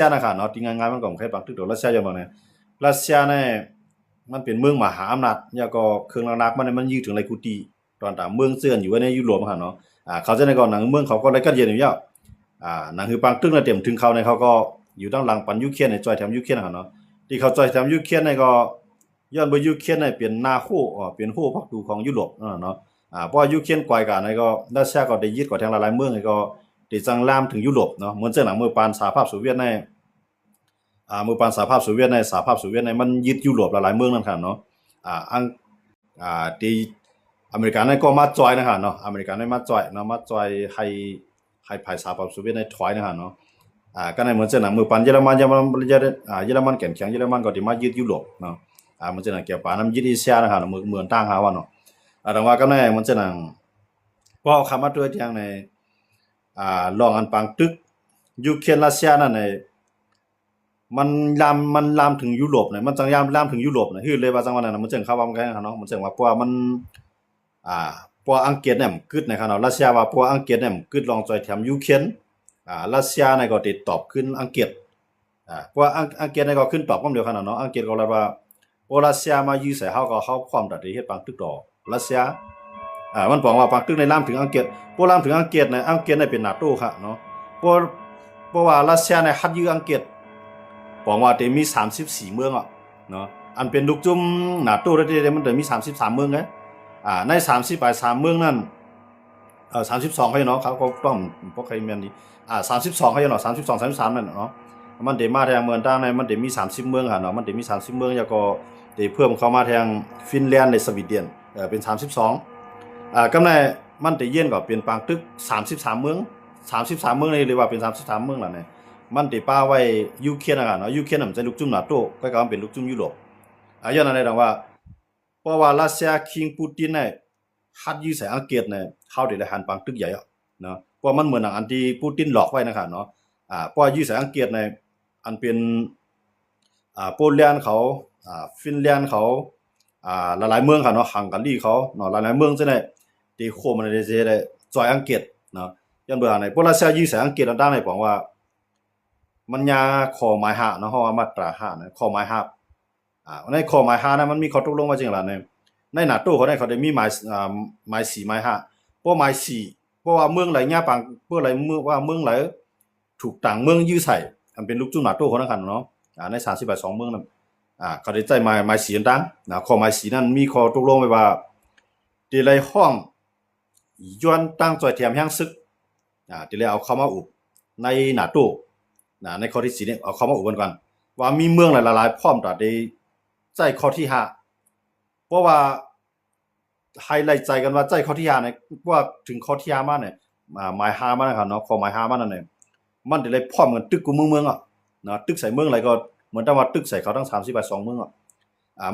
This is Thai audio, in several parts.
ซียนะครับเนาะที่งานๆมันก็ใครปักตึกดอกรัสเซียอย่างบ่เนี่ยรัสเซียเนี่ยมันเป็นเมืองมหาอำนาจแล้วก็เครื่องหลักๆมันยื้อถึงไรกูตีตอนตามเมืองเสื่อนอยู่ในยุโรปครับเนาะเขาจะในก่อนหนังเมืองเขาก็ไรกันเย็นอยู่แล้วหนังคือปังตึกน่ะเต็มถึงเขาในเขาก็อยู่ด้านหลังปันยูเครนในจอยแถมยูเครนครับเนาะที่เขาจอยแถมยูเครนในก็ย้อนบ่ยูเครนเนี่ยเป็นนาคู่เป็นคู่พักดูของยุโรปเนาะเพราะว่ายูเครนไกวกันในก็รัสเซียก็ได้ยึดกว่าทางหลายๆเมืองก็ได้จังลามถึงยุโรปเนาะเหมือนเจ้าหนังเมื่อปานสหภาพโซเวียตในเมื่อปานสหภาพโซเวียตในมันยึดยุโรปหลายๆเมืองนั่นครับเนาะอังที่อเมริกันก็มาจอยนะครับเนาะอเมริกันได้มาจอยเนาะมาจอยให้ภายสหภาพโซเวียตในถอยนะครับเนาะก็ในเหมือนเจ้าหนังเมื่อปานเยอรมันแข็งเยอรมันก็ที่มายึดยุโรปเนาะเหมือนเจ้าหนังเกี่ยวปานน้ำยึดเอเชียนะครับเมืองต่างหาว่าเนาะแต่ว่าก็ในเหมือนเจ้าหนังพอคำมาตัวอย่างในลองอันปังตึกยูเครนรัสเซียนั่นในมันลามถึงยุโรปเนี่ยมันจังยามลามถึงยุโรปเนี่ยคือเลยว่าจังว่านั้นมันจังเข้าว่ามันกันเนาะมันจังว่าเพราะว่ามันเพราะอังกฤษเนี่ยมันกึดนะครับเนาะรัสเซียว่าเพราะอังกฤษเนี่ยมันกึดลองจอยแถมยูเครนรัสเซียเนี่ยก็ติดตอบขึ้นอังกฤษเพราะว่าอังกฤษเนี่ยก็ขึ้นตอบกันเดียวกันเนาะอังกฤษก็เลยว่าโอรัสเซียมายื้อใส่เฮาก็เฮาความตัดที่เฮ็ดปังตึกดอกรัสเซียมันบอกว่าปังตึกในลามถึงอังกฤษพวกลามถึงอังกฤษเนี่ยอังกฤษเนี่ยเป็นนาโตครับเนาะเพราะว่ารัสเซียเนี่ยฮัดยื้ออังกฤษบอกว่าจะมี34เมืองอ่ะเนาะอันเป็นลูกจุ่มนาโต้ได้มันจะมี33เมืองไงใน33เมืองนั้น32เขาเนาะเขาก็ต้องบ่ใครแม่นดี32เขาเนาะ32 33นั่นเนาะมันได้มาทางเมืองต่างในมันได้มี30เมืองค่ะเนาะมันได้มี30เมืองแล้วก็ได้เพิ่มเข้ามาทางฟินแลนด์ในสวีเดนเป็น32กำไรมันได้เย็นก็เป็นปางตึก33เมือง33เมืองนี่เรียกว่าเป็น33เมืองล่ะเนี่ยมันได้ป้าไว้ยูเครนน่ะเนาะยูเครนมันจะลูกจุ่มนาโต้ก็มันเป็นลูกจุ่มยุโรปย้อนนั้นได้ว่าเพราะว่ารัสเซียคิงปูตินเนี่ยฮัดยื้อใส่อังกฤษเนี่ยเขาได้หันปางตึกใหญ่อ่ะเนาะเพราะมันเหมือนอันที่ปูตินหลอกไว้นะครับเนาะเพราะยื้อใส่อังกฤษเนี่ยอันเป็นโปแลนด์เขาฟินแลนด์เขาหลายๆเมืองค่ะเนาะฮังการีเขาเนาะหลายๆเมืองจังได๋ที่โคมันได้จอยอังกฤษเนาะย้อนเบื่อในพวกรัสเซียยื้อใส่อังกฤษด้านในบอกว่ามันยาข้อหมาย5เนาะเฮาว่ามาตรา5นะข้อหมาย5ในข้อหมาย5นั้นมันมีข้อตกลงว่าจังล่ะในNATOเขาได้มีหมาย4หมาย5เพราะหมาย4เพราะว่าเมืองไหลญาปังเพื่อไหลเมืองว่าเมืองไหลถูกต่างเมืองยื้อใส่อันเป็นลูกจุ่ม NATO เขานั้นกันเนาะใน32เมืองนั้นเขาได้ใจหมาย4ต่างนะข้อหมาย4นั้นมีข้อตกลงไว้ว่าที่ไหลห้องย้อนตั้งจ่อยแถมแห่งศึกที่ไหลเอาเข้ามาอุบใน NATO ในข้อที่4เนี่ยเอาเข้ามาอุบกันก่อนว่ามีเมืองหลายๆพร้อมตัดได้ใจข้อที่5เพราะว่าไฮไลท์ใจกันว่าใจข้อที่5เนี่ยว่าถึงข้อที่5มาเนี่ยหมาย5มานะครับเนาะข้อหมาย5มานั่นเนี่ยมันได้พร้อมกันตึกกูเมืองอ่ะเนาะตึกใส่เมืองอะไรก็เหมือนแต่ว่าตึกใส่เขาทั้ง32เมืองอ่ะ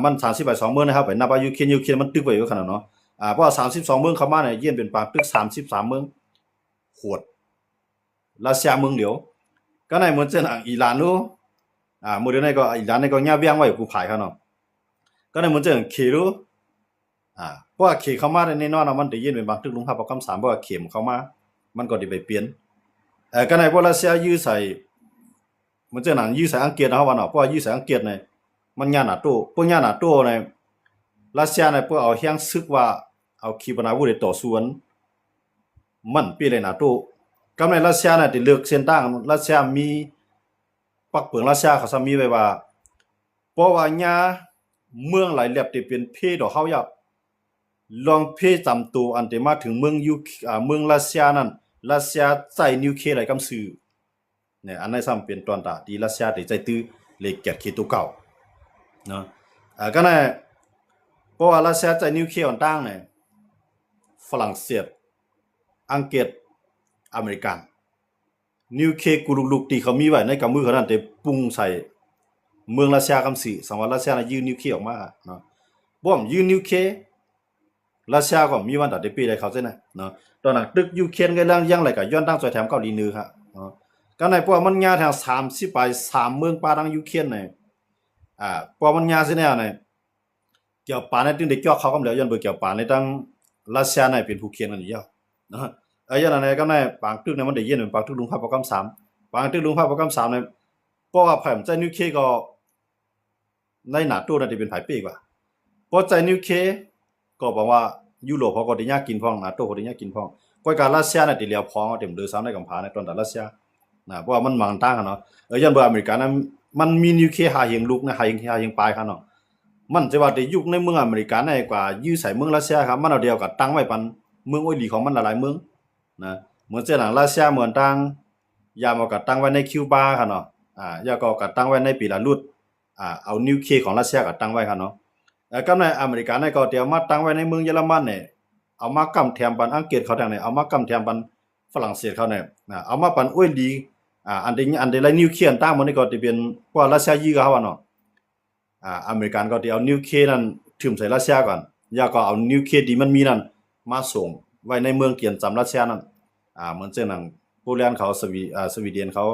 มัน32เมืองนะครับไปนับว่ายูเครนมันตึกไว้อยู่ขนาดเนาะเพราะว่า32เมืองเข้ามาเนี่ยเยี่ยนเป็นปางตึก33เมืองโหดรัสเซียเมืองเดียวก็ในเหมือนเช่นอิหร่านนู้มื้อเดียวในก็อิหร่านในก็ญาเวียงไว้กูภายเขาเนาะก็ในเหมือนเช่นเครูเพราะว่าเขเข้ามาในแน่นอนมันได้ยินเป็นบางตึกลุงภาพประกำ3เพราะว่าเข็มเข้ามามันก็ได้ไปเปลี่ยนก็ในพวกรัสเซียยื้อใส่เหมือนเช่นยื้อใส่อังกฤษนะครับว่าเนาะเพราะว่ายื้อใส่อังกฤษเนี่ยมันญาNATOพวกญาNATOเนี่ยรัสเซียเนี่ยพวกเอาแฮงซึกว่าเอาขีปนาวุธต่อสู้มันปีเลยNATOกำในรัสเซียเนี่ยที่เลือกเส้นทางรัสเซียมีปักเปิงรัสเซียเขามีไว้ว่าเพราะว่าญาเมืองหลายแหลบที่เป็นเพดอกเฮาอยากลองเพจำตัวอันที่มาถึงเมืองรัสเซียนั้นรัสเซียใช้นิวเคลียร์หลายกำซื้อเนี่ยอันนั้นซ้ำเป็นตอนตาที่รัสเซียได้ใจตื้อเลยแกะเคตัวเก่าเนาะก็น่ะเพราะว่ารัสเซียใช้นิวเคลียร์ต่างเนี่ยฝรั่งเศสอังกฤษอเมริกันนิวเคลียร์กูลูกๆที่เขามีไว้ในกำมือเขานั้นได้ปุ้งใส่เมืองรัสเซียกำซื้อสังว่ารัสเซียยื่นนิวเคลียร์ออกมาเนาะบ่มยื่นนิวเคลียร์รัสเซียก็มีวันตัดได้ปีได้เขาใช่ไหมเนาะตอนนั้นตึกยูเครนก็ยังไรก็ย้อนตั้งใจแถมเกาหลีเหนือครับเนาะก็ในพวกมันยาทาง30ไป3เมืองป่าทางยูเครนเนี่ยพวกมันยาสิแนวเนี่ยเกี่ยวป่าในตึงได้เจาะเขากำแล้วย้อนเบ่เกี่ยวป่าในตั้งรัสเซียเนี่ยเป็นผู้เขียนกันอยู่เนาะย้อนนั้นก็ในปางตึกเนี่ยมันได้ยินเป็นปางตึกลุงภาพประกำ3ปางตึกลุงภาพประกำ3เนี่ย ราะว่าไผมันใจนิวเคลียร์ก็ในหน้าตู้น่ะสิเป็นไผเป้กว่าเพราะใจนิวเคลียร์ก็บอกว่ายุโรปเขาก็ได้ยากกินพ้องนาโตก็ได้ยากกินพ้องก้อยการรัสเซียน่ะติเหลียวพ้องเอาเต็มเดือซ้ำในกำพาในตอนตะรัสเซียนะเพราะว่ามันมังต่างกันเนาะยันบ่อเมริกานั้นมันมีนิวเคลียร์หาเหียงลูกนะหาเหียงปลายคั่นเนาะมันจะว่าได้ยุคในเมืองอเมริกาในกว่าอยู่ใส่เมืองรัสเซียครับมันเอาเดียวกับตั้งไว้ปันเมืองโออีหลีของมันหลายๆเมืองนะเหมือนเจ้าหนังรัสเซียเหมือนตั้งยามเอากับตั้งไว้ในคิวบาคั่นเนาะยาก็กับตั้งไว้ในปีละรุดเอานิวเคลียร์ของรัสเซียกับตั้งไว้คั่นเนาะกำในอเมริกาในก็เดียวมาตั้งไว้ในเมืองเยอรมันเนี่ยเอามากำแถมปันอังกฤษเขาทางเนี่ยเอามากำแถมปันฝรั่งเศสเขาเนี่ยเอามาปันโออีหลีอันเดไรนิวเคลียร์ตั้งมันนี่ก็สิเป็นว่ารัสเซียยีกับเฮาเนาะอเมริกันก็สิเอานิวเคลียร์นั้นถึมใส่รัสเซียก่อนแล้วก็เอานิวเคลียร์ที่มันมีนั้นมาส่งไว้ในเมืองเกียนจำรัสเซียนั้นเหมือนเช่นหนังโปแลนด์เขาสวีเดนเขา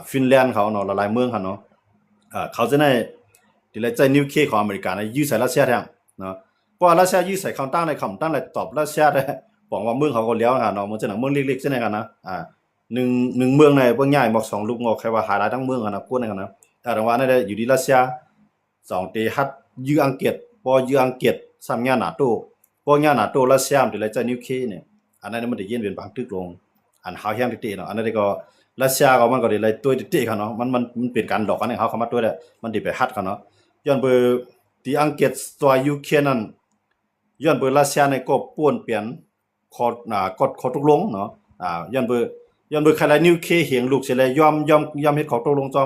ฟินแลนด์เขาเนาะหลายๆเมืองคั่นเนาะเขาจะได้ที่ไรใจนิวเคลียร์ของอเมริกันยื้อใส่รัสเซียแท้เนาะเพราะว่ารัสเซียยื้อใส่คำตั้งในคำตั้งในตอบรัสเซียได้บอกว่าเมืองเขาก็แล้วคั่นเนาะเหมือนเช่นหนังเมืองเล็กๆจังได๋กันนะหนึ่งเมืองในบ่ใหญ่บอก2ลูกงอกแค่ว่าหาหลายทั้งเมืองคั่นนะกวนกันนะแต่ว่าได้อยู่ที่รัสเซีย2ตีฮัดยื้ออังกฤษพอยื้ออังกฤษซ้ำญานาโตพอญานาโตรัสเซียที่ไรใจนิวเคลียร์เนี่ยอันนั้นมันได้เย็นเป็นบางตึกลงอันหาแฮงติๆเนาะอันนั้นก็รัสเซียก็มันก็ได้ไรตัวติๆคั่นเนาะมันเป็นการหลอกกันให้เขาเข้ามาตัวได้มันสิไปฮัดกันเนาะย้อนเบอที่อังกฤษตัวยูเครนนั้นย้อนเบอรัสเซียในก็ป่วนเปลี่ยนขอตกลงเนาะย้อนเบอใครละนิวเคลียร์เหียงลูกสิเลยยอมเฮ็ดข้อตกลงจ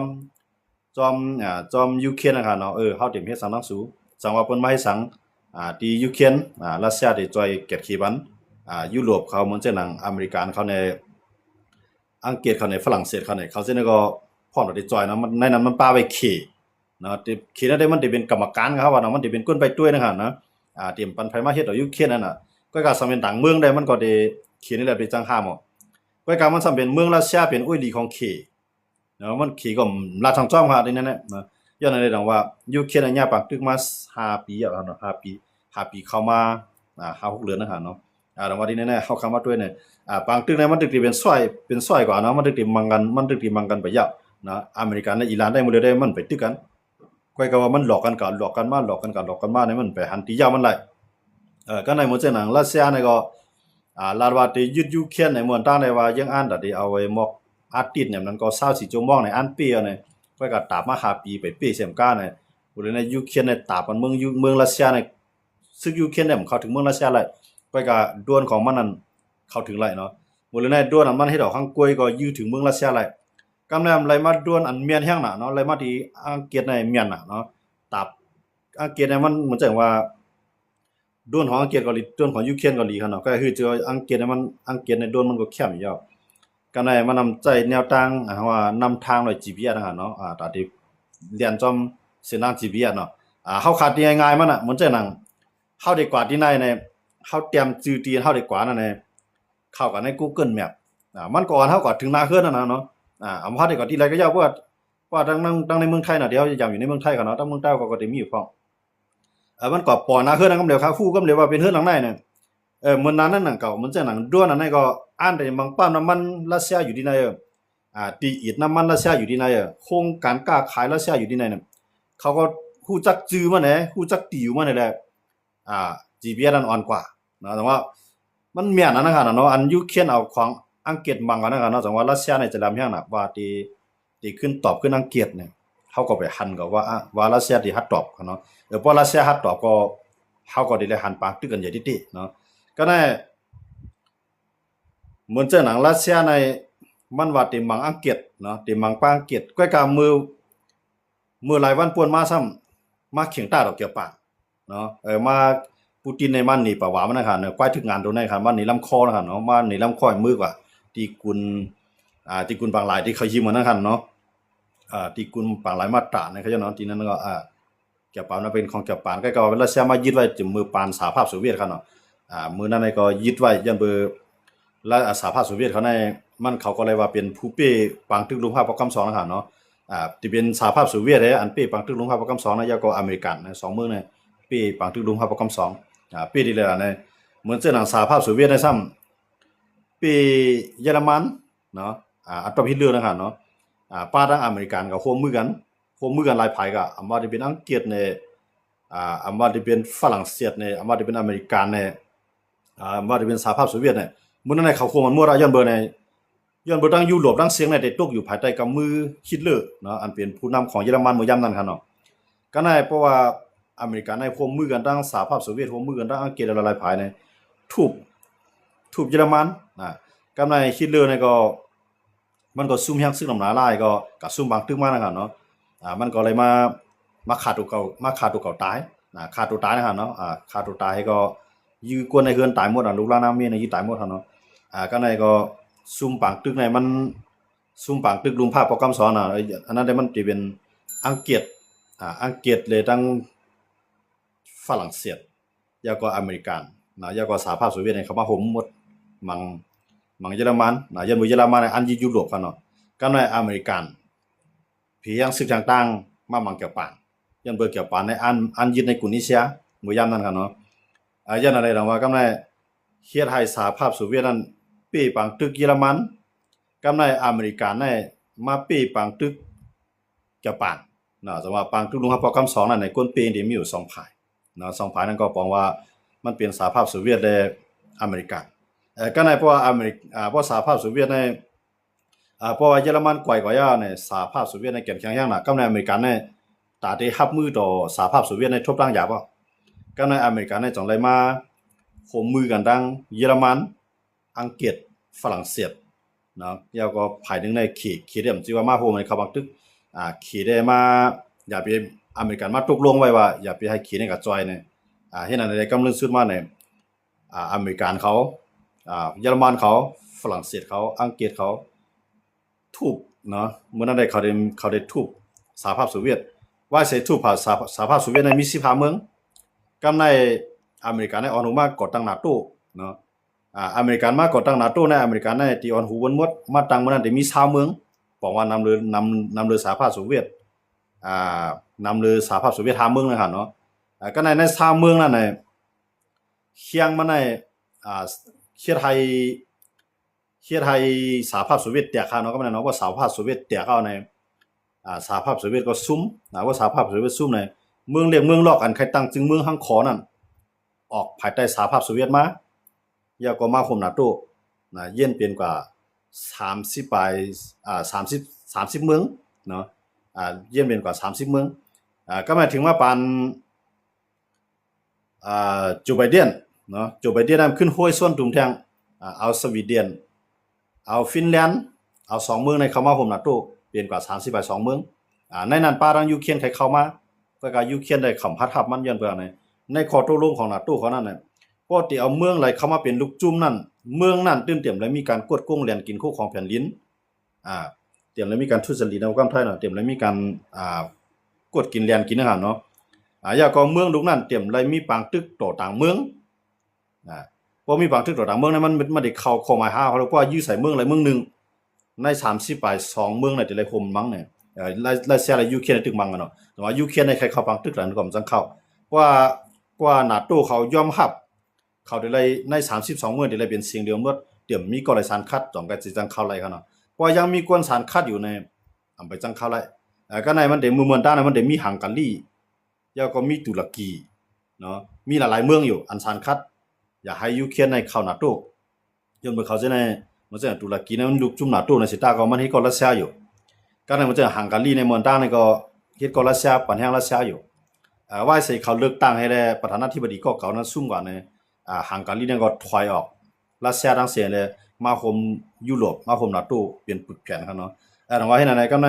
อมยูเครนนะครับเนาะเฮาเต็มเฮ็ดสังนังสูสังว่าเพิ่นมาให้สังที่ยูเครนรัสเซียที่จอยเก็บขี้บันยุโรปเขาเหมือนเช่นหนังอเมริกันเขาในอังกฤษเขาในฝรั่งเศสเขาในเขาซึ่งก็พร้อมที่จอยเนาะมันในนั้นมันปาไว้ขี้เนาะขี้นั้นได้มันสิเป็นกรรมการครับว่าเนาะมันสิเป็นคนไปด้วยนะครับนะเตรียมปันไผมาเฮ็ดเอายูเครนนั่นน่ะก็สำเป็นต่างเมืองได้มันก็ได้ขี้นี่แหละไปจังห้ามก็การมันสำเป็นเมืองรัสเซียเป็นอุ้ยหลีของขี้เนาะมันขี้ก็ลาดทางจ้อมค่ะนี่นั่นแหละนะย้อนในดังว่ายูเครนอันยาปากตึกมา5ปีแล้วเนาะ5ปีเข้ามา5-6 เดือนนะครับเนาะดังว่าที่แน่ๆเฮาเข้ามาด้วยเนี่ยปางตึกเนี่ยมันตึกที่เป็นซอยกว่าเนาะมันตึกที่มังกันไปยาวนะอเมริกันและอิหร่านได้หมดเลยได้มันไปตึกกันก็ว่ามันหลอกกันมาเนี่ยมันไปหันติยาวมันหลายก็ในหมดเจ้าหนังรัสเซียเนี่ยก็ลาดว่าที่ยึดยูเครนในเมืองต่างได้ว่ายังอ่านได้เอาไว้มอกอาทิตย์เนี่ยมันก็24ชั่วโมงในอันเปียเนี่ยก็ตามมา5ปีไปปีเสมกาเนี่ยบ่ได้ในยูเครนเนี่ยตามมันเมืองรัสเซียเนี่ยซึกยูเครนเนี่ยมันเข้าถึงเมืองรัสเซียแล้วก็ด้วนของมันนั้นเข้าถึงไหลเนาะบ่เลยในด้วนอันมันเฮ็ดออกข้างกล้วยก็อยู่ถึงเมืองรัสเซียไหลกำแนมไหลมาด้วนอันเมียนแห้งน่ะเนาะไหลมาที่อังกฤษในเมียนน่ะเนาะตับอังกฤษเนี่ยมันเหมือนจังว่าด้วนของอังกฤษก็ด้วนของยูเครนก็ดีคั่นเนาะก็คือเจออังกฤษเนี่ยมันอังกฤษในด้วนมันก็เข้มอยู่ก็ได้มานำใจแนวทางว่านำทางหน่อย GPS นะครับเนาะตาที่เรียนจอมเส้นทาง GPS เนาะเฮาขาดง่ายๆมันน่ะเหมือนจังนั้นเฮาได้กว่าที่ไหนเนี่ยเฮาเตรียมจื้อตีเฮาได้กว่านั่นแหละเข้ากับใน Google Map มันก่อนเฮาก็ถึงนาเฮือนนั่นน่ะเนาะเฮาได้กว่าที่ไรก็ยาวเพราะว่าดังในเมืองไทยน่ะเดี๋ยวย้ำอยู่ในเมืองไทยกันเนาะแต่เมืองใต้ก็ได้มีอยู่พร้อมมันก็ปอนาเฮือนนั่นก็เดียวครับฟูก็เดียวว่าเป็นเฮือนหลังในเนี่ยเหมือนนั้นนั่นน่ะเก่าเหมือนจังนั้นด้วนอันนั้นก็อ่านได้บางปั๊มน้ำมันรัสเซียอยู่ที่ไหนตีอีดน้ำมันรัสเซียอยู่ที่ไหนโครงการค้าขายรัสเซียอยู่ที่ไหนเนี่ยเขาก็ฮู้จักชื่อมันแหละฮู้จักติวมันนี่แหละGPS นั้นอ่อนกว่าเนาะแต่ว่ามันแม่นอันนั้นเนาะอันยูเครนเอาของอังกฤษบังกันเนาะแต่ว่ารัสเซียเนี่ยจะลำแฮงน่ะว่าที่ขึ้นตอบขึ้นอังกฤษเนี่ยเฮาก็ไปหันกับว่ารัสเซียที่ฮัดตอบเนาะพอรัสเซียฮัดตอบก็เฮาก็ได้หันปากตึกกันใหญ่ติๆเนาะก็ได้เหมือนเจ้าหนังรัสเซียในมันว่าที่มังอังกฤษเนาะที่มังปางอังกฤษก้อยกามือหลายวันป่วนมาซ้ำมาเขียงต้าดอกเกี่ยวปากเนาะมาปูตินในมันนี่ปะหวามันนะครับเนาะก้อยถึงงานตรงนั้นครับมันนี่ลำคอนะครับเนาะมันนี่ลำคอมือกว่าที่กุลบางหลายที่เขายิ้มมันนะครับเนาะที่กุลบางหลายมาตราเนี่ยเขาจะเนาะที่นั้นก็เกี่ยวปานนั้นเป็นของเกี่ยวปานก็รัสเซียมายึดไว้จุมือปานสหภาพโซเวียตครับเนาะมือนั้นก็ยึดไว้ยันเบอร์และสหภาพโซเวียตเขาในมันเขาก็เลยว่าเป็นผู้เป้ปังตึกลงภาพประกำ2นะครับเนาะที่เป็นสหภาพโซเวียตอันเป้ปังตึกลงภาพประกำ2นะแล้วก็อเมริกันนะ2เมืองเนี่ยเป้ปังตึกลงภาพประกำ2เป้ที่เลยนะเหมือนเจ้าหนังสหภาพโซเวียตในซ้ำเป้เยอรมันเนาะอัตราฮิตเลอร์นะครับเนาะ ป้าทางอเมริกันก็ร่วมมือกันหลายภายก็ว่าที่เป็นอังกฤษเนี่ยว่าที่เป็นฝรั่งเศสเนี่ยว่าที่เป็นอเมริกันเนี่ยว่าที่เป็นสหภาพโซเวียตเนี่ยมื้อนั้นเขาควมันมั่วย้อนเบอร์ในย้อนเบอร์ทั้งยุโรปทั้งเสียงในได้ตกอยู่ภายใต้กำมือฮิตเลอร์เนาะอันเป็นผู้นำของเยอรมันมื้อยามนั้นครับเนาะก็ได้เพราะว่าอเมริกันในร่วมมือกันทั้งสหภาพโซเวียตร่วมมือกันทั้งอังกฤษหลายๆภายในทุบเยอรมันก็ได้ฮิตเลอร์เนี่ยก็มันก็ซุ่มแฮงซึ่งน้ำหน้าลายก็ซุ่มบางตึกมานะครับเนาะมันก็เลยมาฆ่าตัวเก่าตายฆ่าตัวตายนะครับเนาะฆ่าตัวตายก็ยื้อกวนในเฮือนตายหมดลูกหลานน้าเมียในยื้อตายหมดครับเนาะก็ได้ก็ซุ่มปางตึกในมันซุ่มปางตึกลุงภาพประกำสอนอันนั้นได้มันสิเป็นอังกฤษอังกฤษเลยทั้งฝรั่งเศสแล้วก็อเมริกันแล้วก็สหภาพโซเวียตเนี่ยเขามาห่มหมดมังเยอรมันยันบ่เยอรมันอันยุโรปกันเนาะก็ในอเมริกันผียังศึกต่างๆมามังเกี่ยวปานยันเบอเกี่ยวปานในอันยึดในกุนิเซียมื้อยามนั้นกันเนาะยันอะไรดังว่ากำในเฮ็ดให้สหภาพโซเวียตนั้นปีปังตึกเยอรมันกำในอเมริกันในมาปีปังตึกเกี่ยวปานสำหรับปังตึกลุงฮับปอกำ2นั่นในก้นปีนี่มีอยู่2ภาย2ภายนั้นก็ปองว่ามันเป็นสหภาพโซเวียตและอเมริกันก็ในเพราะว่าเพราะสหภาพโซเวียตในเพราะว่าเยอรมันกว่าย่าในสหภาพโซเวียตในแก่นแข็งอย่างน่ะก็ในอเมริกันในตาได้รับมือต่อสหภาพโซเวียตในทบตั้งหยาบ่ก็ในอเมริกันในจังได๋มาร่วมมือกันดังเยอรมันอังกฤษฝรั่งเศสแล้วก็ภายนึงในขี่ได้สิว่ามาโฮมในเขาบักตึกขี่ได้มาอย่าไปอเมริกันมาตกลงไว้ว่าอย่าไปให้ขี่ในกับจอยเนี่ยเฮ็ดอันใดกำลังสุดมาในอเมริกันเขาเยอรมันเขาฝรั่งเศสเขาอังกฤษเขาทุบเนาะเมื่อนั้นได้เขาได้ทุบสหภาพโซเวียตว่าใส่ทุบสหภาพโซเวียตในมี15เมืองกำในอเมริกันในออนหูมาก่อตั้ง NATO เนาะอเมริกันมาก่อตั้ง NATO ในอเมริกันในที่ออนหูบนหมดมาตั้งเมื่อนั้นได้มี20เมืองบอกว่านำเลยสหภาพโซเวียตนำเลยสหภาพโซเวียต5เมืองนะครับเนาะก็ใน20เมืองนั้นน่ะเคียงมาในเฮ็ดให้สหภาพโซเวียตแตกเนาะก็มันเนาะว่าสหภาพโซเวียตแตกเอาในสหภาพโซเวียตก็ซุ่มว่าสหภาพโซเวียตซุ่มในเมืองเล็กเมืองลอกอันใครตั้งจึงเมืองหังขอนั่นออกภายใต้สหภาพโซเวียตมาแล้วก็มาคุม NATO เย็นเป็นกว่า30ไป30เมืองเนาะเย็นเป็นกว่า30เมืองก็หมายถึงว่าปานโจไบเดนเนาะโจไบเดนนำขึ้นห้วยส่วนตุ่มแทงเอาสวีเดนเอาฟินแลนด์เอา2เมืองในเข้ามาร่วม NATO เป็นกว่า30ไป2เมืองในนั้นป้าทางยูเครนใครเข้ามาก็ยูเครนได้คำพัดทับมันย้อนเพื่อในข้อตกลงของ NATO เขานั่นน่ะปกติเอาเมืองไหลเข้ามาเป็นลูกจุ่มนั่นเมืองนั้นตื่นเต็มแล้วมีการกวดโกงแล่นกินคู่ของแผ่นดินเตรียมแล้วมีการทุจริตในความไทยเนาะเตรียมแล้วมีการกวดกินแล่นกินอาหารเนาะอย่าก็เมืองลูกนั้นเตรียมแล้วมีปางตึกต่อต่างเมืองพอมีบางทึกต่างเมืองนั้นมันได้เข้ามาหาเขาเพราะว่าอยู่ใส่เมืองอะไรเมืองนึงใน30ไป2เมืองน่ะที่ได้คมมั้งเนี่ยไล่เสียอะไรยูเครนตึกมังกันเนาะแต่ว่ายูเครนในใครเข้าบางตึกหลังก็มันจังเข้าว่า NATO เขายอมรับเขาได้ใน32เมืองได้เป็นเสียงเดียวหมดเดี๋ยวมีกฎสารคัดต้องก็สิจังเข้าไรเขาเนาะเพราะยังมีกวนสารคัดอยู่ในอำไปจังเข้าไรก็ในมันได้เมืองด้านมันได้มีฮังการีแล้วก็มีตุรกีเนาะมีหลายๆเมืองอยู่อันสารคัดอย่าให้ยูเครนในเข้า NATO ย้อนเมื่อเขาจะในมันจะตุรกีนั้นลุกจุ่ม NATO ในสิตาก็มันให้ก็รัสเซียอยู่ก็ในมันจะฮังการีในเมืองด้านในก็เฮ็ดก็รัสเซียปัญหารัสเซียอยู่ว่าสิเขาเลือกตั้งให้ได้ประธานาธิบดีก็เก่านั้นซุ่มกว่าในฮังการีนั้นก็ถอยออกรัสเซียทั้งเสียเลยมาคุมยุโรปมาคุม NATO เปลี่ยนปึกแผ่นครับเนาะแต่ว่าเฮ็ดอันไหนก็ใน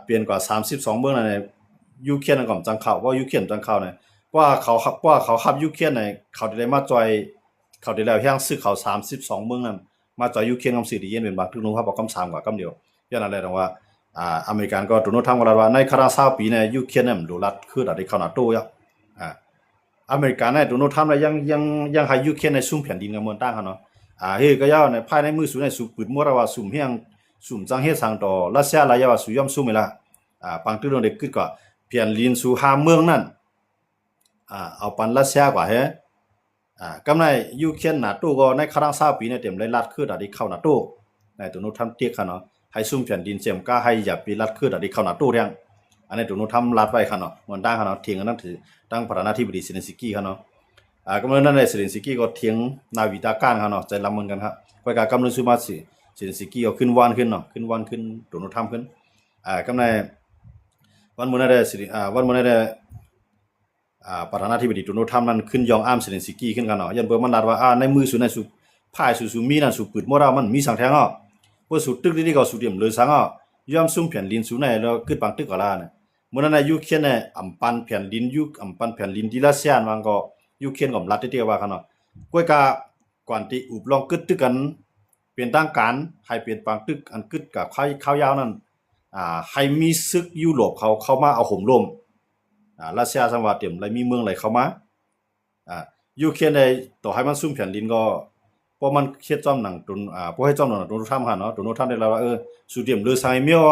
เปลี่ยนกว่า32เมืองในยูเครนก็จังเข้าว่ายูเครนจังเข้าในว่าเขาขับยูเครนในเขาได้มาจอยเขาได้แล้วแฮงซื้อเขา32เมืองนั้นมาจอยยูเครนกำสิได้เย็นเป็นบางทึกลงครับบอกคำ3กว่ากำเดียวย้อนอะไรตรงว่าอเมริกันก็โดนทำกันว่าในครา20ปีในยูเครนเนี่ยดูรัดคือได้เข้า NATO ยะอเมริกันเนี่ยโดนทำแล้วยังให้ยูเครนในซุ่มแผ่นดินกับเมืองต่างเขาเนาะเฮ้ก็ยาวในภายในมือสูในสุปืนมัวว่าซุ่มเฮียงซุ่มจังเฮ็ดสังต่อรัสเซียหลายว่าสุยอมซุ่มไม่ละบางทึกลงได้กึดก็แผ่นดินสู่5เมืองนั้นเอาปันรัสเซียกว่าเฮกำในยูเครน NATO ก็ในครั้ง20ปีเนี่ยเต็มเลยลัดคือได้เข้า NATO ในตัวนู้นทำเตียกค่ะเนาะใ ให้ซุ่มแผ่นดินเสียมก้าให้อย่าปีรัดขึ้นเข้าหน้าตู้เรียงอันนี้ตัวนู้นทำรัดไว้ค่ะเนาะเหมือนตั้งค่ะเนาะเถียงกันนั่นถือตั้งประธานาธิบดีเซเลนสกี้ค่ะเนาะก็เมื่อนั้นเซเลนสกี้ก็เถียงนาวิตาการค่ะเนาะใจลำเหมือนกันครับก็การกำลังซูมาสิเซเลนสกี้ก็ขึ้นวันขึ้นเนาะขึ้นวันขึ้นตัวนู้นทำขึ้นก็ในวันมื้อนั้นวันมื้อนั้นประธานาธิบดีโดนัลด์ทรัมป์นั้นขึ้นยองอ้ามเซเลนสกี้ขึ้นกันเนาะยันเบิ่มันรัดว่าในมือสุในสุพายสุมีนั่นสุปืดบ่เรามันมีสังแทงอ่ะบ่สุตึกนี่ก็สุเดียมเลยสังอ่ะยอมซุ่มแผ่นดินสุในแล้วกึดปังตึกกะลาเนี่ยมื้อนั้นยูเครนเนี่ยอำปันแผ่นดินอำปันแผ่นดินที่รัสเซียมันก็ยูเครนก็รัดเตี้ยว่ากันเนาะก้อยกะก่อนที่อุบลองกึดตึกกันเป็นทางการให้เปลี่ยนปังตึกอันกึดกับข้าวยาวนั้นให้มีศึกยุโรปเขาเข้ามาเอาห่มร่มรัสเซียสังว่าเตรียมอะไรมีเมืองไหลเข้ามายูเครนได้ต่อให้มันซุ่มแผ่นดินก็เพราะมันเฮ็ดจ้อมหนังตุนบ่ให้จ้อมหนังตุนทำหั่นเนาะตุนทำได้แล้วว่าสุเตรียมเลือสังเมียว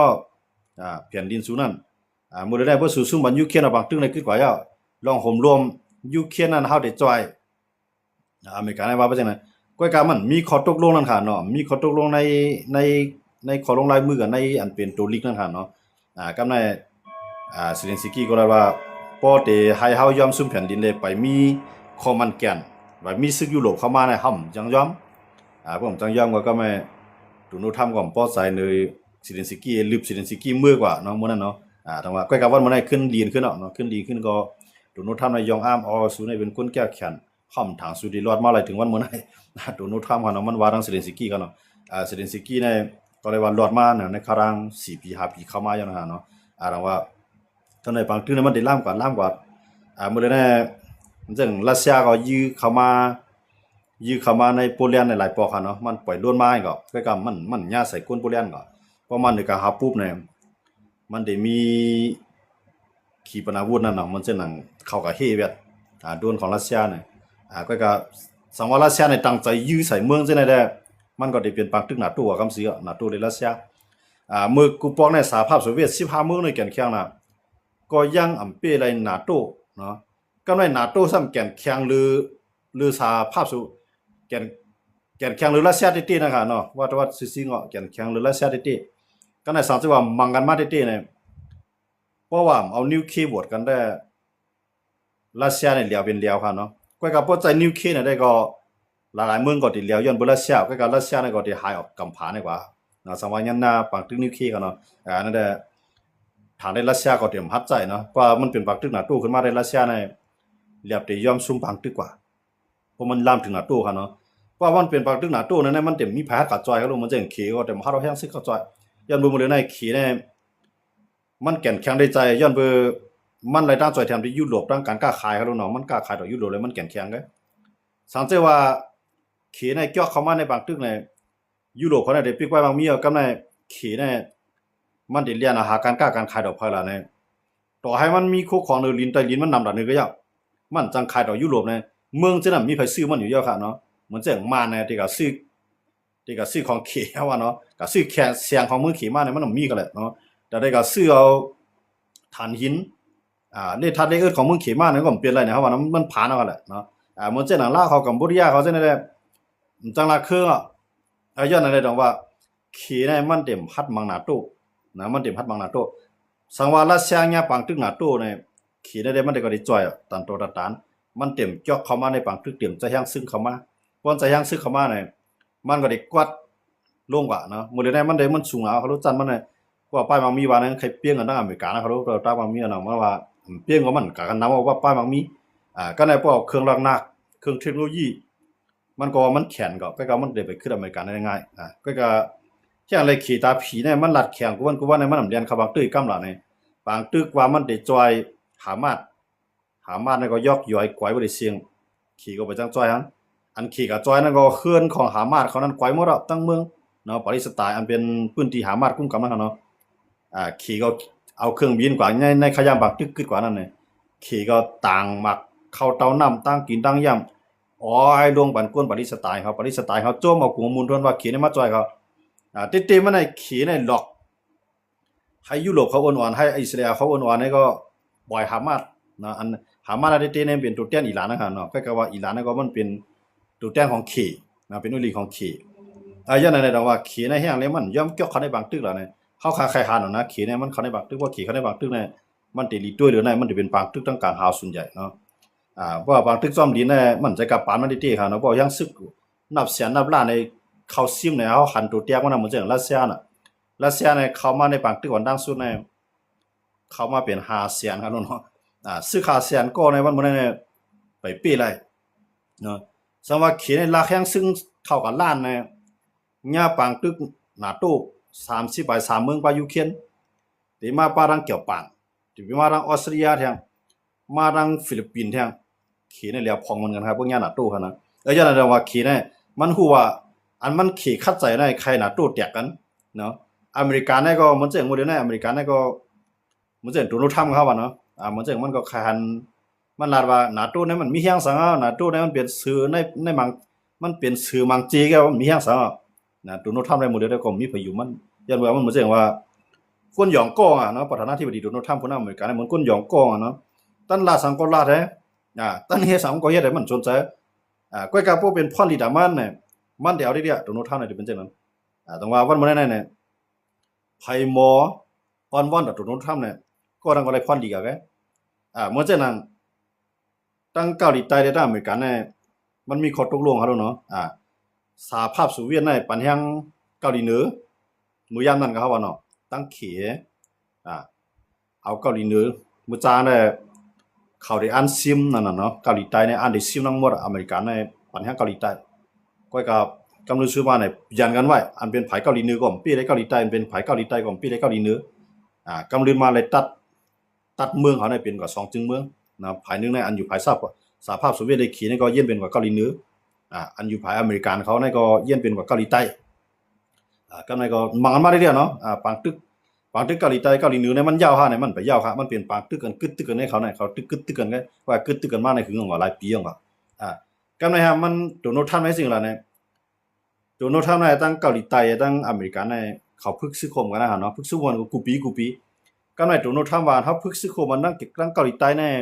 แผ่นดินสุนั้นมื้อได้บ่สู้ซุ่มบันยูเครนเอาบางตึกในกึดกว่าย่าลองห่มร่วมยูเครนนั้นเฮาได้จ่อยอเมริกันว่าว่าจังได๋ก้อยกามันมีข้อตกลงนั่นค่ะเนาะมีข้อตกลงในข้อลงลายมือกันในอันเป็นตัวลีกนั่นค่ะเนาะกับในเซเลนสกี้ก็ได้ว่าปอเตให้เฮายอมซุ่มแผ่นดินเลยไปมีคอมันแกนว่ามีศึกยุโรปเข้ามาในห่ำจังยอมผมจังยอมก็ไม่ตุนูทำก่อนปอใส่ในเซเลนสกี้ลืบเซเลนสกี้มือกว่าเนาะมื้อนั้นเนาะทั้งว่าก้อยกับว่ามันได้ขึ้นลีนขึ้นเนาะขึ้นดีขึ้นก็ตุนูทำในยองอ้ามสูในเป็นคนแก้แค้นห่ำทางสุดีรอดมาหลายถึงวันมื้อนั้นตุนูทำกันเนาะมันว่าทางเซเลนสกี้กันเนาะเซเลนสกี้ในก็เลยว่ารอดมาในครั้ง4ปี5ปีเข้ามาอย่างนั้นเนาะทั้งว่าตอนในบางตึกนั้นมันได้ล่ามกว่ามื้อนั้นมันจังรัสเซียก็ยื้อเข้ามาในโปแลนด์ในหลายปอกค่ะเนาะมันปล่อยโดนไม้ก็มันย่าใส่ก้นโปแลนด์ก็ประมาณในการหาปุ๊บเนี่ยมันได้มีขีปนาวุธนั่นเนาะมันจะนั่งเข้ากับเฮเวียดโดนของรัสเซียเนี่ยก็สังว่ารัสเซียในตั้งใจยื้อใส่เมืองจังได๋มันก็ได้เปลี่ยนปังตึกหน้าตู้คำซื้อหน้าตู้ในรัสเซียเมื่อกูปองในสหภาพโซเวียต15เมืองในแก่นแข็งน่ะก็ยังอำเปไรหน้าตู้เนาะก็ในหน้าตู้ซ้ำแก่นแข็งหรือสหภาพโซแก่นแข็งหรือรัสเซียติๆนะคะเนาะว่าซื่อๆเงาะแก่นแข็งหรือรัสเซียติๆก็ในสังสิว่ามังกันมาติๆเนี่ยเพราะว่าเอานิวเคลียร์บวดกันได้รัสเซียเนี่ยเหลียวเป็นเหลียวค่ะเนาะก็กับพอใจนิวเคลียร์เนี่ยได้ก็หลายๆเมืองก็ติเหลียวย้อนบ่รัสเซียก็กับรัสเซียเนี่ยก็ติหายออกกำผาเนี่ยกว่านะสังว่ายันหน้าปังตึกนิวเคลียร์กันเนาะนั่นแหละทางได้รัสเซียก็เตรียมฮัดใจเนาะว่ามันเป็นปังตึกหน้าตู้ขึ้นมาได้รัสเซียเนี่ยเหลียวติยอมซุ่มปังตึกกว่าเพราะมันลามถึงหน้าตู้ค่ะเนาะว่ามันเป็นปักตึกหน้าตู้นั้นมันเต็มมีแผลกัดจอยเขาลงมันจังเขก็เต็มหาเราแห้งซึกกัดจอยย้อนบ่มื้อใดในเขเนี่ยมันแก่นแข็งได้ใจย้อนเบอมันรายได้จอยแถมที่ยุโรปด้านการค้าขายเขาลงเนาะมันค้าขายต่อยุโรปเลยมันแก่นแข็งเด้สังเกตว่าเขในเกี่ยวเข้ามาในปักตึกในยุโรปเขาได้ปิกไว้บางมีกับในเขเนี่ยมันได้เรียนอาหารการค้าการขายดอกพลาเนี่ยต่อให้มันมีคู่ของลิ้นใต้ลิ้นมันนำดันนึงก็ยากมันจังขายต่อยุโรปเนี่ยเมืองจังนั้นมีไผซื้อมันอยู่เยอะค่ะเนาะเหมือนจังมาเนี่ยที่ก็ซื้อของเขว่าเนาะก็ซื้อแค่เสียงของเมืองเขมาเนี่ยมันมีก็แหละเนาะแต่ได้ก็ซื้อเอาถ่านหินนี่ถ้าได้ของเมืองเขมาเนี่ยก็บ่เปลี่ยนอะไรเนี่ยว่ามันผ่านเอาแหละเนาะเหมือนจังนั้นลาวเขากัมพูชาเขาจังได๋จังละคือย้อนนั่นได้ดอกว่าเขเนี่ยมันเต็มพัดมังหน้าตู้นะมันเต็มพัดมังหน้าตู้สังว่ารัสเซียญาปังตึกหน้าตู้เนี่ยเขได้มันได้ก็ได้จ่อยตันโตตะตานมันเต็มจอกเข้ามาในปังตึกเต็มจะยังซึ่งเข้ามาพอนจะยังซึ่งเข้ามาเนี่ยมันก็ได้กวัดลงกว่าเนาะมื้อใดมันได้มันสูงเอาเขารู้จันมันเนี่ยว่าป้ายมังมีว่านั้นใครเปี้ยงกันทางอเมริกานะเขารู้ตามังมีเนาะว่าเปี้ยงก็มันกะกันนำว่าป้ายมังมีก็ในพวกเครื่องรักนักเครื่องเทคโนโลยีมันก็มันแข็งก็มันได้ไปขึ้นอเมริกาได้ง่ายก็แค่อะไรขี่ตาผีเนี่ยมันลัดแข็งกูว่าในมันนำเรียนเขาบางตึกกำล่ะเนี่ยบางตึกว่ามันได้จอยหามาดเนี่ยก็ยอกย้อยกวยบ่ได้เสียงขี่ก็ไปจังจอยหันอันขี่กับจอยนั่นก็เคลื่อนของหามาดเขานั้นกวยหมดแล้วตั้งเมืองเนาะปาเลสไตน์อันเป็นพื้นที่หามาดกุ้มกำนั่นเนาะขี่ก็เอาเครื่องบินกว่าในขยามบางตึกกึดกว่านั่นเนี่ยขี่ก็ต่างหมักเข้าเตาน้ำตั้งกินตั้งย่ำอ๋อให้ลงบันกวนปาเลสไตน์เขาโจมเอากลุ่มมูลชนว่าขี่ในมาจอยเขาติๆมันในขี่ในหลอกให้ยุโรปเขาอ่อนๆให้อิสราเอลเขาอ่อนๆนี่ก็บ่อยหามาดนะอันหามาได้เต้เนี่ยเป็นตัวแทนอิหร่านนะครับเนาะก็ว่าอิหร่านก็มันเป็นตัวแทนของเขนะเป็นอุลีของเข ยันในดองว่าขี่ในแห้งเลยมันย่อมเกี่ยวเขาในบางตึกแล้วเนี่ยเขาคาใครหาหนนะขี่ในมันเขาในบางตึกว่าขี่เขาในบางตึกเนี่ยมันติดลีด้วยหรือไงมันจะเป็นบางตึกตั้งกลางหาวส่วนใหญ่เนาะเพราะว่าบางตึกซ่อมดีเนี่ยมันจะกับปานมันดีๆค่ะเนาะเพราะยังซึกนับแสนนับล้านในเขาซิมเนี่ยเขาหันตัวเตี้ยมันน่ะเหมือนจะรัสเซียน่ะรัสเซียเนี่ยเขามาในบางตึกวันดังสุดเนี่ยเขามาเป็น500,000ครับเนาะซื้อ500,000ก็ในวันมื้อนั้นเนี่ยไปปีไรเนาะสำหรับขี่ในราคาซึ่งเท่ากับล้านเนี่ยญาปางตึกหนาตู้30 by 3เมืองไปยูเครนที่มาปารังเกี่ยวปานที่มารังออสเตรียแทงมารังฟิลิปปินส์แทงขี่ในเหลียวพองมันกันครับพวกญาหนาตู้ครับนะยันนั้นว่าขี่ในมันฮู้ว่าอันมันขี่คัดใจในใครหนาตู้แตกกันเนาะอเมริกันเนี่ยก็มันจะอย่างโมเดลในอเมริกันเนี่ยก็มันจะโดนัลด์ทรัมป์เขาว่าเนาะมันจะมันก็คันมันลาดว่าหนาตู้เนี่ยมันมีเฮียงสังหนาตู้เนี่ยมันเป็นสื่อในมังมันเป็นสื่อมังจีก็มันมีเฮียงสังนะโดนัลด์ทรัมป์ได้โมเดลได้ก็มีประโยชน์มันยันว่ามันเหมือนอย่างว่าคนหยองก้องเนาะประธานาธิบดีโดนัลด์ทรัมป์คนอเมริกันเหมือนคนหยองก้องเนาะตั้นลาสังก็ลาดตั้นเฮสังก็เฮ็ดให้มันสนใจก้อยกาพวกเป็นพ่อลีดามันเนี่ยมันเดี๋ยวเดียวโดนัลด์ทรัมป์เนี่ยเป็นจังนั้นต้องว่าวันมื้อนั้นเนี่ยไผหมอออนวอนกับโดนัลด์ทรัมป์เนี่ยก็รังก็ได้พ่อลีกะแกเหมือนจังนั้นตั้งเกาหลีใต้ได้อเมริกันเนี่ยมันมีข้อตกลงครับเนาะสหภาพโซเวียตในปันแห่งเกาหลีเหนือมื้อยามนั้นก็เฮาว่าเนาะตั้งเขเอาเกาหลีเหนือมื้อจาเนี่ยเขาได้อ่านซิมนั่นน่ะเนาะเกาหลีใต้เนี่ยอ่านได้ซิมทั้งหมดอเมริกันในปันแห่งเกาหลีใต้ก้อยกับกำลังซื้อมาเนี่ยยันกันไว้อันเป็นไผเกาหลีเหนือก็ปีได้เกาหลีใต้เป็นไผเกาหลีใต้ก็ปีได้เกาหลีเหนือกำลังมาเลยตัดเมืองเขาเนี่ยเป็นกว่า2จึงเมืองนะภายนึงในอันอยู่ภายสหภาพโซเวียตได้ขี่นี่ก็เยี่ยมเป็นกว่าเกาหลีเหนืออันอยู่ภายอเมริกันเขานี่ก็เยี่ยมเป็นกว่าเกาหลีใต้ก็ในก็มังกันมาได้เดียวเนาะปางตึกเกาหลีใต้เกาหลีเหนือเนี่ยมันยาวฮะเนี่ยมันไปยาวฮะมันเป็นปางตึกกันกึดตึกกันให้เขาเนี่ยเขาตึกกึดตึกกันก็ว่ากึดตึกกันมาในคือของหลายปีอ่ะก็ในฮะมันโดนัลด์ทรัมป์ให้สิ่งละเนี่ยโดนัลด์ทรัมป์เนี่ยตั้งเกาหลีใต้ตั้งอเมริกันเนี่ยเขาพึกซึคมกันนะฮะเนาะพึกซึวันกูปีก็ในโดนัลด์ทรัมป์ว่าถ้าพึกซึคมมันตั้งเกาหลีใต้เนี่ย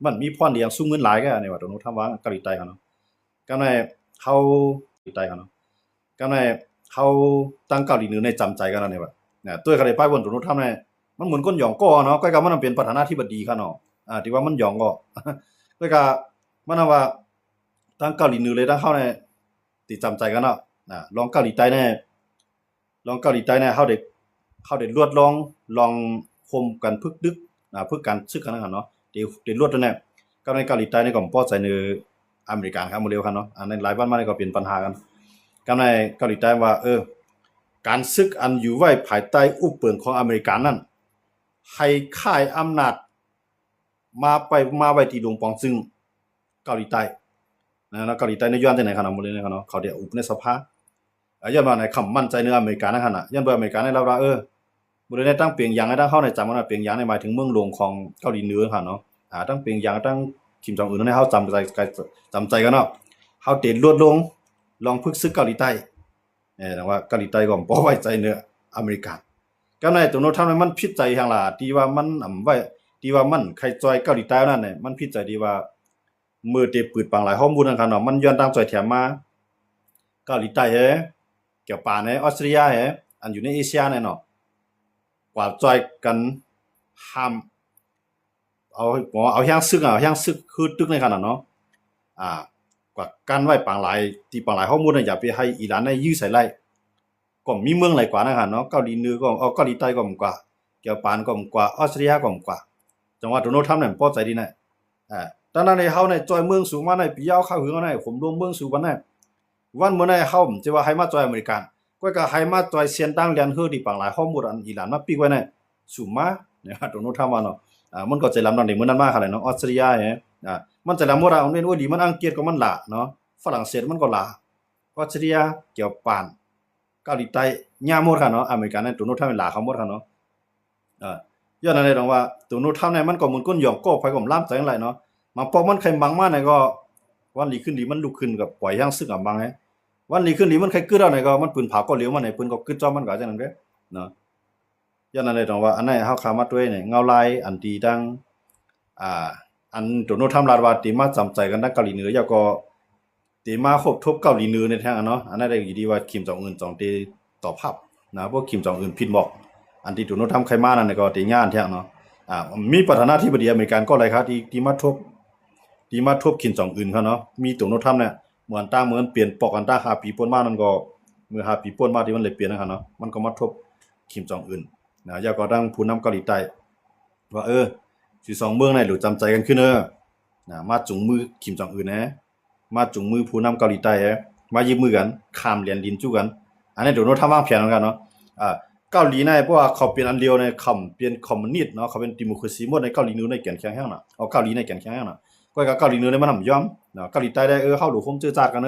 มันมีพรเดียงสูงเงินหลายก็ในว่าโดนัลด์ทรัมป์ว่าเกาหลีใต้เนาะก็ในเขาเกาหลีใต้เนาะก็ในเขาตั้งเกาหลีเหนือในจำใจกันแล้วเนี่ยว่าเนี่ยตัวเขาได้ป้ายบนโดนัลด์ทรัมป์เนี่ยมันเหมือนก้นหยองก้อเนาะก็ก็มันเป็นประธานาธิบดีค่ะเนาะที่ว่ามันหยองก็ก็ก็มันว่าตั้งเกาหลีเหนือเลยตั้งเข้าในติดจำใจกันเนาะลองเกาหลีใต้เนี่ยเฮาได้ลวดลองคมกันพึกดึกพึกกันซึกกันนั่นเนาะได้ลวดตัวเนี่ยก็ในเกาหลีใต้นี่ก็พอใจในอเมริกันครับโมเดลครับเนาะในหลายบ้านมานี่ก็เป็นปัญหากันก็ในเกาหลีใต้ว่าการซึกอันอยู่ไว้ภายใต้อุปเปิงของอเมริกันนั้นให้ค่ายอำนาจมาไว้ที่ดงปองซึ่งเกาหลีใต้นะเกาหลีใต้ในย้อนที่ไหนครับเนาะโมเดลนะครับเนาะเขาได้อุปในสภาย้อนว่าในคำมั่นใจในอเมริกันนะครับน่ะย้อนว่าอเมริกันในเราว่าบริเวณตั้งเปียงยางให้ตั้งเข้าในจำว่าเปียงยางในหมายถึงเมืองหลวงของเกาหลีเหนือค่ะเนาะตั้งเปียงยางตั้งคิมจองอึนให้เฮาจำใจกันเนาะเฮาเตลวดลองพึกซึกเกาหลีใต้แต่ว่าเกาหลีใต้ก็บ่ไว้ใจเนื้ออเมริกันก็ในตัวโน้ตทำมันผิดใจทางล่ะที่ว่ามันไว้ที่ว่ามันใครจอยเกาหลีใต้นั่นเนี่ยมันผิดใจที่ว่ามือเตปืดปังหลายข้อมูลนั่นค่ะเนาะมันย้อนตั้งจอยแถมมาเกาหลีใต้เกี่ยวป่าในออสเตรียอันอยู่ในเอเชียเนี่ยเนาะกว่าจอยกันห้ามเอาแห้งซึกคือตึกในขนาดเนาะกว่ากันไว้ปางหลายที่ปางหลายข้อมูลอย่าไปให้อิหร่านได้ยื้อใส่ไล่ก็มีเมืองหลายกว่านะฮะเนาะเกาหลีเหนือก็เกาหลีใต้ก็มกว่าเกี่ยวปานก็มกว่าออสเตรียก็มกว่าจังหวัดโดนัลด์ทรัมป์เนี่ยพอใจดีนะตอนนั้นในเฮาในจอยเมืองสูงมาในปียาวเข้าหึงในผมรวมเมืองสูงวันนั้นวันมื้อในเฮาจะว่าให้มาจอยอเมริกันก็ให้มาจอยเซียนตั้งเรียนเฮือที่ปางหลายข้อมูลอันอิหร่านมาปีกไว้ในสูงมาเนี่ยโดนัลด์ทรัมป์ว่าเนาะมันก็ใจลำดังเด็กมื้อนั้นมาค่ะเนาะออสเตรียมันใจลำหมดมันเป็นว่าดีมันอังกฤษก็มันละเนาะฝรั่งเศสมันก็ละออสเตรียเกี่ยวปานเกาหลีใต้ญาหมดค่ะเนาะอเมริกันเนี่ยโดนัลด์ทรัมป์ละเขาหมดค่ะเนาะย้อนนั้นเลยว่าโดนัลด์ทรัมป์เนี่ยมันก็เหมือนก้นหยองก็ไปก็ล้ำใจจังไรเนาะมันพอมันใครบังมาเนี่ยก็วันดีขึ้นดีมันลุกขึ้นกับปล่อยย่างซึกอ่ะบังวันดีขึ้นดีมันใครกึดเอาไหนก็มันปืนเผาก็เหลียวมาไหนปืนก็กึดจ้อมันก็จังนั้นเด้เนาะย้อนนั้นเลยว่าอันไหนเฮาขามาด้วยเนี่ยเงาลายอันดีดังอันโดนัลด์ทรัมป์ลาดว่าติมาจำใจกันดังเกาหลีเหนือแล้วก็ ตีมาคบทบเกาหลีเหนือในทางเนาะอันนั้นได้อยู่ดีว่าคิมจองอึนจองตีตอบรับนะพวกคิมจองอึนผิดบอกอันที่โดนัลด์ทรัมป์ไขมานั่นก็ตีงานแท้เนาะมีประธานาธิบดีอเมริกันก็อะไรครับที่มาทบคิมจองอึนเขาเนาะมีโดนัลด์ทรัมป์เนี่ยเหมือนตั้งเหมือนเปลี่ยนปอกกันตั้ง5 ปีป่นมานั่นก็เมื่อ5 ปีป่นมาที่มันเลยเปลี่ยนนะครับเนาะมันก็มาทบคิมจองอึนนะยาก็ตั้งผู้นำเกาหลีใต้ว่าสิสองเมืองไหนหรือจำใจกันขึ้นนะมาจุงมือคิมจองอึนนะมาจุงมือผู้นำเกาหลีใต้มายืมมือกันข้ามเหรียญดินจู้กันอันนี้โดนัลด์ทรัมป์วางแผนเหมือนกันเนาะเกาหลีในเพราะว่าเขาเป็นอันเดียวในคำเป็นคอมมิวนิสต์เนาะเขาเป็นดิโมคราซีหมดในเกาหลีเหนือในแก่นแข็งแห้งน่ะเอาเกาหลีในแก่นแข็งแห้งน่ะก็เกาหลีเหนือในมันยอมเนาะเกาหลีใต้ได้เฮาหลูคงจื้อจาดกัน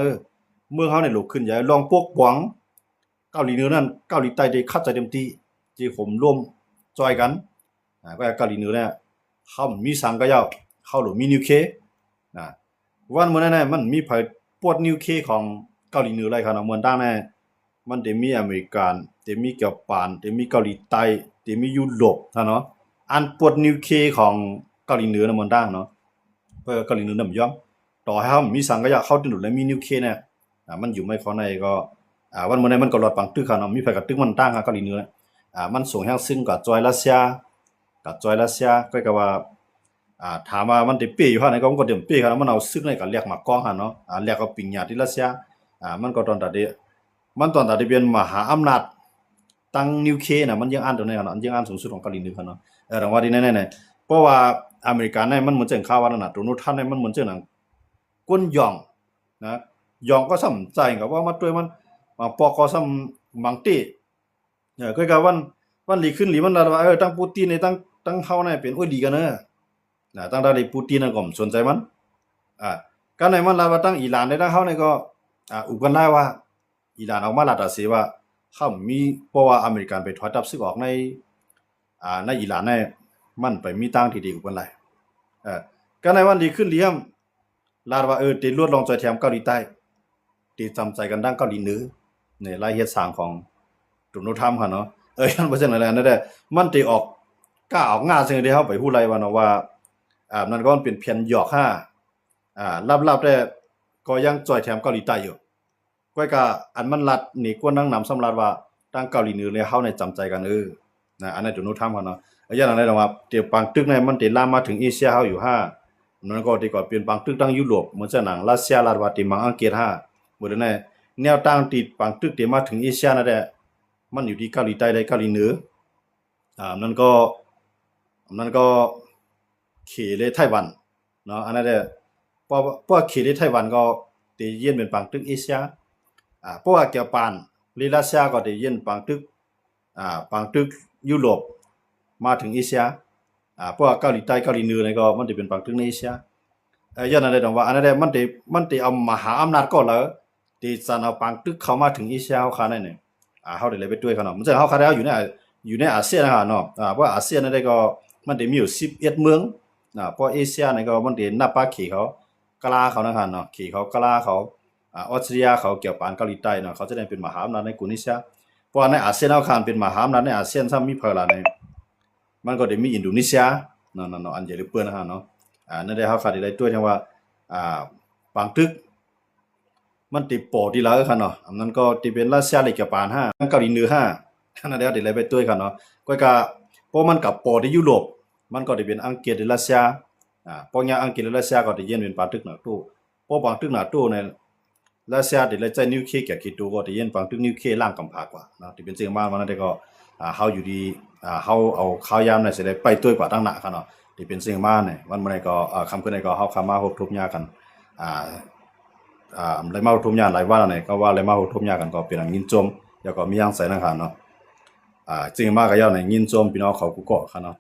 เมืองเฮาเนี่ยหลูขึ้นใหญ่ลองปกป้องเกาหลีเหนือนั่นเกาหลีใต้ได้เข้าใจเต็มที่ที่ผมร่วมจอยกันก็เกาหลีเหนือเนี่ยเฮามีสังก็ยาวเฮาหลูมีนิวเคลียร์วันมื้อนั้นมันมีไผปวดนิวเคลียร์ของเกาหลีเหนือไรครับเนาะเหมือนดังแน่มันได้มีอเมริกันได้มีเกี่ยวปานได้มีเกาหลีใต้ได้มียุโรปเนาะอันปวดนิวเคลียร์ของเกาหลีเหนือน่ะมันดังเนาะเพราะเกาหลีเหนือน่ะยอมต่อให้เฮามีสังก็อยากเข้าถึงแล้วมีนิวเคลียร์เนี่ยมันอยู่ไม่ขอในก็วันมื้อนั้นมันก็รอดปังตึกครับเนาะมีไผก็ตึกมันตั้งเกาหลีเหนือมันส่งแฮงซึ่งกับจอยรัสเซียก็ว่าถามว่ามันได้เป้อยู่หั่นก็มันก็เต็มเป้ครับมันเอาซึกในก็เรียกมากองหั่นเนาะเรียกเอาปิงญาที่รัสเซียมันก็ตอนตาเดมันตอนตาเดเป็นมหาอำนาจตั้งนิวเคลียร์น่ะมันยังอันตัวนี้เนาะยังอันสูงสุดของเกาหลีเหนือเนาะดังว่าที่แน่ๆเพราะว่าอเมริกันเนี่ยมันเหมือนจังข่าวว่านั่นน่ะโดนัลด์ทรัมป์เนี่ยมันเหมือนจังหนังก้นหย่องนะหย่องก็สำใจกับว่ามาด้วยมันปอกก็สำมังติก็กะวันลีขึ้นลีมันว่าตั้งปูตินในตั้งเฮาเนี่ยเป็นโอ้ยดีกันตั้งได้ปูตินน่ะก็สนใจมันกันไหนมันลาว่าตั้งอิหร่านได้ตั้งเฮาเนี่ยก็อุกันได้ว่าอิหร่านออกมาลาดาเสว่าเฮามีเพราะว่าอเมริกันไปถอยทัพซึกออกในอิหร่านเนี่ยมันไปมีตั้งที่ดีอุกันหลายกันในวันดีขึ้นเลี้ยมลาดว่าติลวดลองจอยแถมเกาหลีใต้ติจำใจกันดังเกาหลีเหนือในรายเฮ็ดสร้างของโดนัลด์ทรัมป์ค่ะเนาะยันบ่จังได๋นั่นแหละมันติออกกล้าออกง่าซึ่งได้เฮาไปฮู้ไรว่าเนาะว่านั่นก็มันเป็นเพียนหยอกลับๆแต่ก็ยังจอยแถมเกาหลีใต้อยู่ก้อยก็อันมันรัดนี่กวนนางนำสำรัดว่าตั้งเกาหลีเหนือเลยเฮาในจำใจกันนะอันนั้นโดนัลด์ทรัมป์ค่ะเนาะยันอะไรดอกว่าเตียปังตึกในมันติลามมาถึงเอเชียเฮาอยู่มันก็ที่ก็เป็นปังตึกตั้งยุโรปเหมือนจะหนังรัสเซียลาดว่าติมังอังกฤษบ่ได้แน่แนวตั้งติปังตึกที่มาถึงเอเชียนั่นแหละมันอยู่ที่เกาหลีใต้และเกาหลีเหนือนั่นก็เขเลไต้หวันเนาะอันนั้นแหละเพราะเขเลไต้หวันก็ติเย็นเป็นปังตึกเอเชียเพราะว่าเกี่ยวปานรัสเซียก็ติเย็นปังตึกยุโรปมาถึงเอเชียเพราะว่าเกาหลีใต้เกาหลีเหนือนี่ก็มันสิเป็นปังตึกในเอเชียย้อนนั่นได้ดอกว่าอันนั้นได้มันติเอามหาอำนาจก็แล้วที่สั่นเอาปังตึกเข้ามาถึงเอเชียเฮาคาได้นี่เฮาได้เลยไปด้วยเขาเนาะมันจะเฮาคาได้อยู่ในอาเซียนนะครับเนาะเพราะอาเซียนนั่นได้ก็มันได้มีอยู่11เมืองเพราะเอเชียนี่ก็มันได้นับปาขี่เขากะลาเขานะครับเนาะขี่เขากะลาเขาออสเตรียเขาเกี่ยวปานเกาหลีใต้เนาะเขาจะได้เป็นมหาอำนาจในกลุ่มเอเชียเพราะในอาเซียนเฮาคานเป็นมหาอำนาจในอาเซียนซ้ำมีเพิ่นล่ะในมันก็ได้มีอินโดนีเซียเนาะอันใหญ่หรือเปิ้นนะครับเนาะนั่นได้เฮาคาได้ด้วยจังว่าปังตึกมันติปอที่แล้วครับเนาะอันนั้นก็ติเป็นรัสเซียเลยเกี่ยวปานเกาหลีเหนือนั่นได้เลยไปด้วยครับเนาะก็เพราะมันกับปอที่ยุโรปมันก็ได้เป็นอังกฤษหรือรัสเซียเพราะอย่างอังกฤษหรือรัสเซียก็ได้เย็นเป็นปังตึกหนาตู้เพราะปังตึกหนาตู้ในรัสเซียได้เลยใจนิวเคลียร์แก่คิดดูก็ได้เย็นปังตึกนิวเคลียร์ล่างกำพากว่าเนาะที่เป็นจริงมากมันได้ก็เฮาอยู่ดีเฮาเอาข้าวยามน่ะสิได้ไปด้วยกว่าตั้งหน้าครับเนาะที่เป็นจริงมากเนี่ยวันมื้อนี้ก็ค่ำคืนนี้ก็เฮาเข้ามาพบทุบยากันเลยมาทุบยาหลายวันแล้วเนี่ยก็ว่าเลยมาทุบยากันก็เป็นอันยินจมแล้วก็มีอย่างใส่นะครับเนาะจริงมากก็ยาวในยินจมพี่น้องเขากูเกาะครับเนาะ